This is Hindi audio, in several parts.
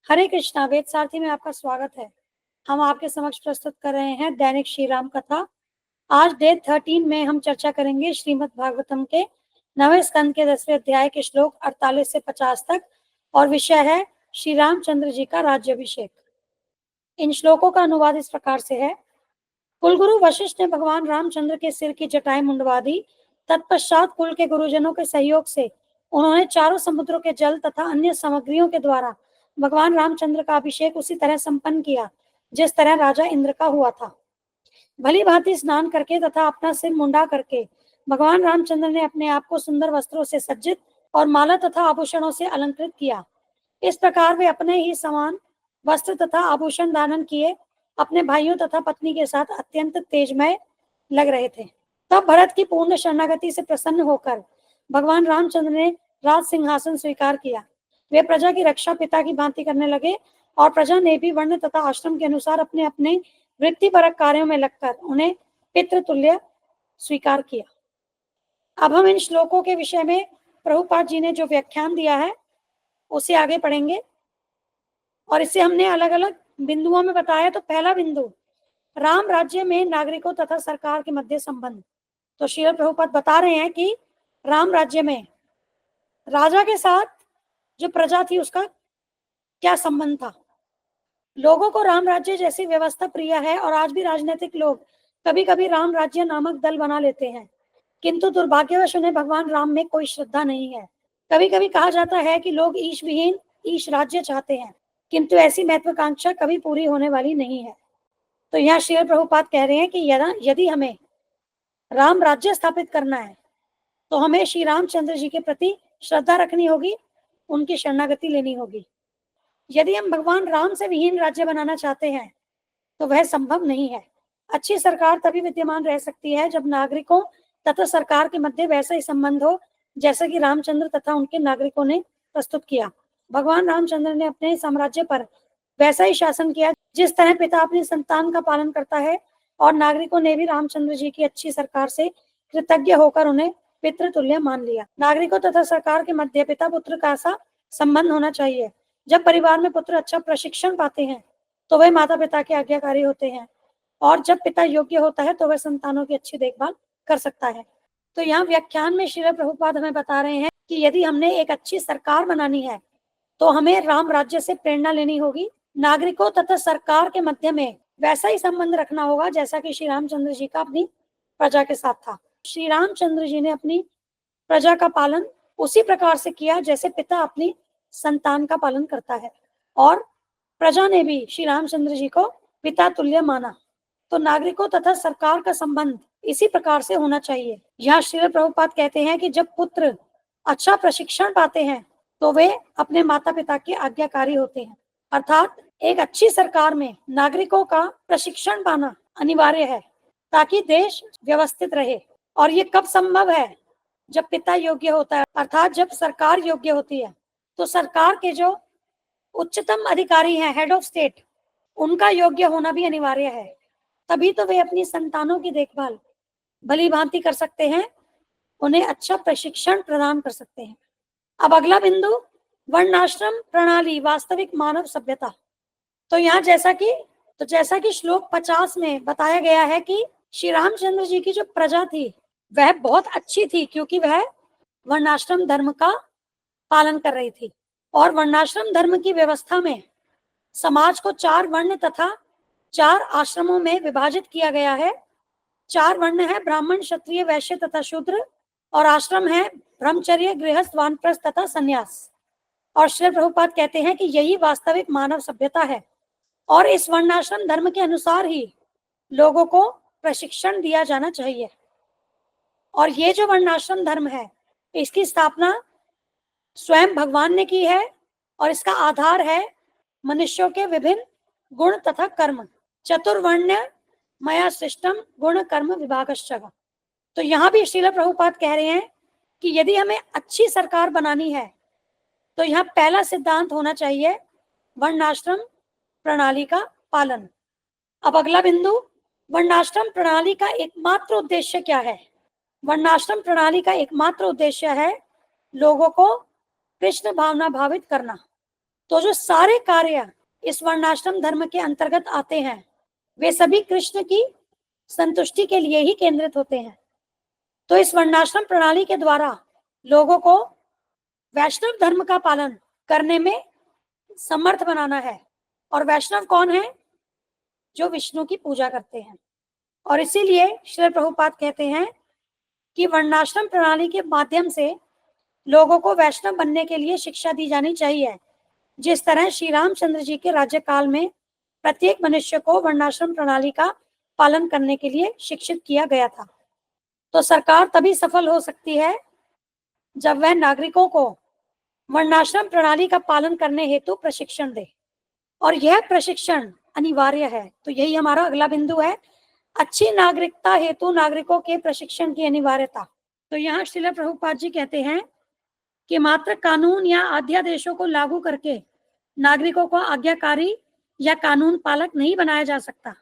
हरे कृष्णा। वेद सारथी में आपका स्वागत है। हम आपके समक्ष प्रस्तुत कर रहे हैं दैनिक श्री राम कथा। आज डे 13 में हम चर्चा करेंगे श्रीमद् भागवतम के 9वें स्कंद के 10वें अध्याय के श्लोक 48 से 50 तक, और विषय है श्री रामचंद्र जी का राज्याभिषेक। इन श्लोकों का अनुवाद इस प्रकार से है। कुलगुरु वशिष्ठ ने भगवान रामचंद्र के सिर की जटाएं मुंडवा दी। तत्पश्चात कुल के गुरुजनों के सहयोग से उन्होंने चारों समुद्रों के जल तथा अन्य सामग्रियों के द्वारा भगवान रामचंद्र का अभिषेक उसी तरह संपन्न किया जिस तरह राजा इंद्र का हुआ था। भली भांति स्नान करके तथा अपना सिर मुंडा करके भगवान रामचंद्र ने अपने आप को सुंदर वस्त्रों से सज्जित और माला तथा आभूषणों से अलंकृत किया। इस प्रकार वे अपने ही समान वस्त्र तथा आभूषण धारण किए अपने भाइयों तथा पत्नी के साथ अत्यंत तेजमय लग रहे थे। तब भरत की पूर्ण शरणागति से प्रसन्न होकर भगवान रामचंद्र ने राज सिंहासन स्वीकार किया। वे प्रजा की रक्षा पिता की भांति करने लगे और प्रजा ने भी वर्ण तथा आश्रम के अनुसार अपने अपने वृत्तिपरक कार्यों में लगकर उन्हें पितृतुल्य स्वीकार किया। अब हम इन श्लोकों के विषय में प्रभुपाद जी ने जो व्याख्यान दिया है उसे आगे पढ़ेंगे, और इसे हमने अलग अलग बिंदुओं में बताया। तो पहला बिंदु, राम राज्य में नागरिकों तथा सरकार के मध्य संबंध। तो श्रील प्रभुपाद बता रहे हैं कि राम राज्य में राजा के साथ जो प्रजा थी उसका क्या संबंध था। लोगों को राम राज्य जैसी व्यवस्था प्रिय है, और आज भी राजनीतिक लोग कभी कभी राम राज्य नामक दल बना लेते हैं, किंतु दुर्भाग्यवश उन्हें भगवान राम में कोई श्रद्धा नहीं है। कभी कभी कहा जाता है कि लोग ईश विहीन ईश राज्य चाहते हैं, किंतु ऐसी महत्वाकांक्षा कभी पूरी होने वाली नहीं है। तो यहाँ श्री प्रभुपाद कह रहे हैं कि यदि हमें राम राज्य स्थापित करना है तो हमें श्री रामचंद्र जी के प्रति श्रद्धा रखनी होगी, उनकी शरणागति लेनी होगी। यदि हम भगवान राम से विहीन राज्य बनाना चाहते हैं तो वह संभव नहीं है। अच्छी सरकार तभी विद्यमान रह सकती है जब नागरिकों तथा सरकार के मध्य वैसा ही संबंध हो जैसा कि रामचंद्र तथा उनके नागरिकों ने प्रस्तुत किया। भगवान रामचंद्र ने अपने साम्राज्य पर वैसा ही शासन किया जिस तरह पिता अपनी संतान का पालन करता है, और नागरिकों ने भी रामचंद्र जी की अच्छी सरकार से कृतज्ञ होकर उन्हें पितृतुल्य मान लिया। नागरिकों तथा सरकार के मध्य पिता पुत्र का सा संबंध होना चाहिए। जब परिवार में पुत्र अच्छा प्रशिक्षण पाते हैं तो वे माता पिता के आज्ञाकारी होते हैं, और जब पिता योग्य होता है तो वह संतानों की अच्छी देखभाल कर सकता है। तो यहाँ व्याख्यान में श्रील प्रभुपाद हमें बता रहे हैं कि यदि हमने एक अच्छी सरकार बनानी है तो हमें राम राज्य से प्रेरणा लेनी होगी। नागरिकों तथा सरकार के मध्य में वैसा ही संबंध रखना होगा जैसा कि श्री रामचंद्र जी का अपनी प्रजा के साथ था। श्री रामचंद्र जी ने अपनी प्रजा का पालन उसी प्रकार से किया जैसे पिता अपनी संतान का पालन करता है, और प्रजा ने भी श्री रामचंद्र जी को पिता तुल्य माना। तो नागरिकों तथा सरकार का संबंध इसी प्रकार से होना चाहिए। यहाँ श्रील प्रभुपाद कहते हैं कि जब पुत्र अच्छा प्रशिक्षण पाते हैं तो वे अपने माता पिता के आज्ञाकारी होते हैं। अर्थात एक अच्छी सरकार में नागरिकों का प्रशिक्षण पाना अनिवार्य है ताकि देश व्यवस्थित रहे। और ये कब संभव है? जब पिता योग्य होता है, अर्थात जब सरकार योग्य होती है। तो सरकार के जो उच्चतम अधिकारी हैं, हेड ऑफ स्टेट, उनका योग्य होना भी अनिवार्य है। तभी तो वे अपनी संतानों की देखभाल भली भांति कर सकते हैं, उन्हें अच्छा प्रशिक्षण प्रदान कर सकते हैं। अब अगला बिंदु, वर्णाश्रम प्रणाली वास्तविक मानव सभ्यता। तो यहाँ जैसा कि श्लोक 50 में बताया गया है कि श्री रामचंद्र जी की जो प्रजा थी वह बहुत अच्छी थी, क्योंकि वह वर्णाश्रम धर्म का पालन कर रही थी। और वर्णाश्रम धर्म की व्यवस्था में समाज को 4 वर्ण तथा 4 आश्रमों में विभाजित किया गया है। 4 वर्ण है ब्राह्मण, क्षत्रिय, वैश्य तथा शूद्र, और आश्रम है ब्रह्मचर्य, गृहस्थ, वानप्रस्थ तथा संन्यास। और श्री प्रभुपाद कहते हैं कि यही वास्तविक मानव सभ्यता है, और इस वर्णाश्रम धर्म के अनुसार ही लोगों को प्रशिक्षण दिया जाना चाहिए। और ये जो वर्णाश्रम धर्म है इसकी स्थापना स्वयं भगवान ने की है, और इसका आधार है मनुष्यों के विभिन्न गुण तथा कर्म। चतुर्वर्ण मया सृष्टम गुण कर्म विभागश्च। तो यहाँ भी श्रील प्रभुपाद कह रहे हैं कि यदि हमें अच्छी सरकार बनानी है तो यहाँ पहला सिद्धांत होना चाहिए वर्णाश्रम प्रणाली का पालन। अब अगला बिंदु, वर्णाश्रम प्रणाली का एकमात्र उद्देश्य क्या है? वर्णाश्रम प्रणाली का एकमात्र उद्देश्य है लोगों को कृष्ण भावना भावित करना। तो जो सारे कार्य इस वर्णाश्रम धर्म के अंतर्गत आते हैं वे सभी कृष्ण की संतुष्टि के लिए ही केंद्रित होते हैं। तो इस वर्णाश्रम प्रणाली के द्वारा लोगों को वैष्णव धर्म का पालन करने में समर्थ बनाना है। और वैष्णव कौन है? जो विष्णु की पूजा करते हैं। और इसीलिए श्रील प्रभुपाद कहते हैं कि वर्णाश्रम प्रणाली के माध्यम से लोगों को वैष्णव बनने के लिए शिक्षा दी जानी चाहिए, जिस तरह श्री रामचंद्र जी के राज्यकाल में प्रत्येक मनुष्य को वर्णाश्रम प्रणाली का पालन करने के लिए शिक्षित किया गया था। तो सरकार तभी सफल हो सकती है जब वह नागरिकों को वर्णाश्रम प्रणाली का पालन करने हेतु प्रशिक्षण दे, और यह प्रशिक्षण अनिवार्य है। तो यही हमारा अगला बिंदु है, अच्छी नागरिकता हेतु नागरिकों के प्रशिक्षण की अनिवार्यता। तो यहाँ श्रील प्रभुपाद जी कहते हैं कि मात्र कानून या अध्यादेशों को लागू करके नागरिकों को आज्ञाकारी या कानून पालक नहीं बनाया जा सकता,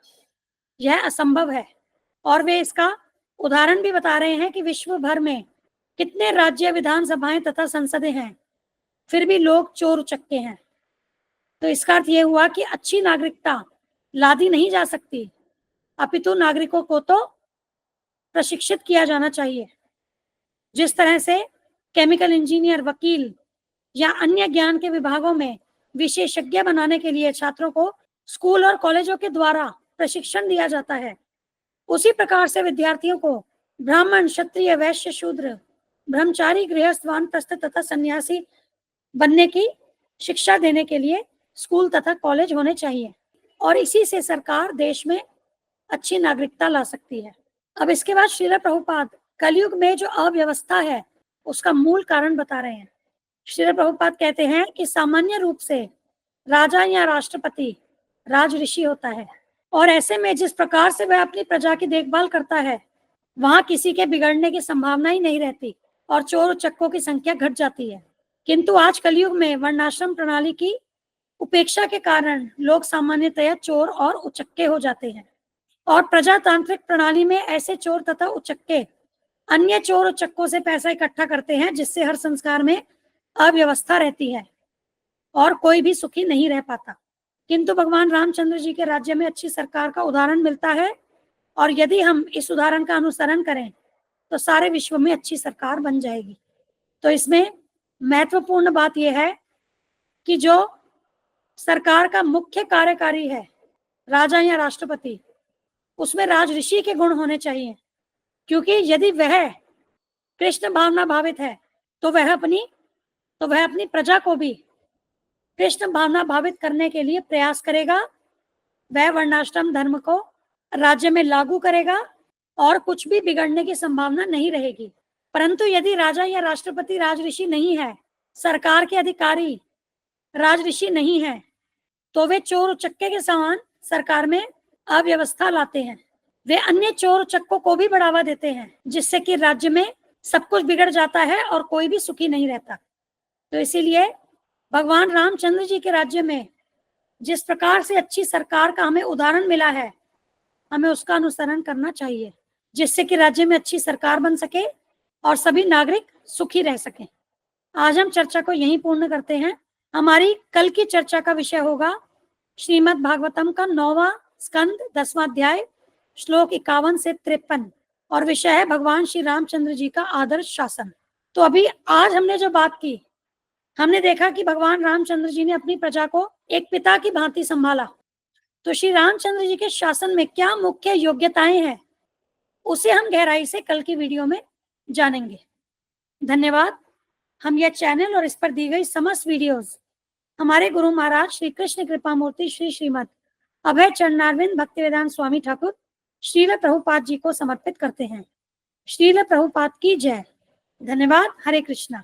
यह असंभव है। और वे इसका उदाहरण भी बता रहे हैं कि विश्व भर में कितने राज्य विधानसभाएं तथा संसदें हैं, फिर भी लोग चोर उचक्के हैं। तो इसका अर्थ यह हुआ कि अच्छी नागरिकता लादी नहीं जा सकती, अपितु नागरिकों को तो प्रशिक्षित किया जाना चाहिए। जिस तरह से केमिकल इंजीनियर, वकील या अन्य ज्ञान के विभागों में विशेषज्ञ बनाने के लिए छात्रों को स्कूल और कॉलेजों के द्वारा प्रशिक्षण दिया जाता है, उसी प्रकार से विद्यार्थियों को ब्राह्मण, क्षत्रिय, वैश्य, शूद्र, ब्रह्मचारी, गृहस्थ, वानप्रस्थ तथा सन्यासी बनने की शिक्षा देने के लिए स्कूल तथा कॉलेज होने चाहिए। और इसी से सरकार देश में अच्छी नागरिकता ला सकती है। अब इसके बाद श्रील प्रभुपाद कलयुग में जो अव्यवस्था है उसका मूल कारण बता रहे हैं। श्रील प्रभुपाद कहते हैं कि सामान्य रूप से राजा या राष्ट्रपति राज ऋषि होता है, और ऐसे में जिस प्रकार से वह अपनी प्रजा की देखभाल करता है वहां किसी के बिगड़ने की संभावना ही नहीं रहती और चोर उचक्कों की संख्या घट जाती है। किंतु आज कलयुग में वर्णाश्रम प्रणाली की उपेक्षा के कारण लोग सामान्यतया चोर और उचक्के हो जाते हैं, और प्रजातांत्रिक प्रणाली में ऐसे चोर तथा उचक्के अन्य चोर उचक्कों से पैसा इकट्ठा करते हैं, जिससे हर संस्कार में अव्यवस्था रहती है और कोई भी सुखी नहीं रह पाता। किंतु भगवान रामचंद्र जी के राज्य में अच्छी सरकार का उदाहरण मिलता है, और यदि हम इस उदाहरण का अनुसरण करें तो सारे विश्व में अच्छी सरकार बन जाएगी। तो इसमें महत्वपूर्ण बात यह है कि जो सरकार का मुख्य कार्यकारी है, राजा या राष्ट्रपति, उसमें राज ऋषि के गुण होने चाहिए, क्योंकि यदि वह कृष्ण भावना भावित है तो वह अपनी प्रजा को भी कृष्ण भावना भावित करने के लिए प्रयास करेगा। वह वर्णाश्रम धर्म को राज्य में लागू करेगा और कुछ भी बिगड़ने की संभावना नहीं रहेगी। परंतु यदि राजा या राष्ट्रपति राज ऋषि नहीं है, सरकार के अधिकारी राज ऋषि नहीं है, तो वे चोर उचक्के के समान सरकार में अव्यवस्था लाते हैं। वे अन्य चोर उचक्कों को भी बढ़ावा देते हैं, जिससे कि राज्य में सब कुछ बिगड़ जाता है और कोई भी सुखी नहीं रहता। तो इसीलिए भगवान रामचंद्र जी के राज्य में जिस प्रकार से अच्छी सरकार का हमें उदाहरण मिला है, हमें उसका अनुसरण करना चाहिए, जिससे कि राज्य में अच्छी सरकार बन सके और सभी नागरिक सुखी रह सकें। आज हम चर्चा को यहीं पूर्ण करते हैं। हमारी कल की चर्चा का विषय होगा श्रीमद् भागवतम का 9वां स्कंद 10वां अध्याय श्लोक 51 से 53, और विषय है भगवान श्री रामचंद्र जी का आदर्श शासन। तो अभी आज हमने जो बात की, हमने देखा कि भगवान रामचंद्र जी ने अपनी प्रजा को एक पिता की भांति संभाला। तो श्री रामचंद्र जी के शासन में क्या मुख्य योग्यताएं हैं, उसे हम गहराई से कल की वीडियो में जानेंगे। धन्यवाद। हम यह चैनल और इस पर दी गई समस्त वीडियोस हमारे गुरु महाराज श्री कृष्ण कृपा मूर्ति श्री श्रीमद अभय चरणारविंद भक्तिवेदांत स्वामी ठाकुर श्रील प्रभुपाद जी को समर्पित करते हैं। श्रील प्रभुपाद की जय। धन्यवाद। हरे कृष्णा।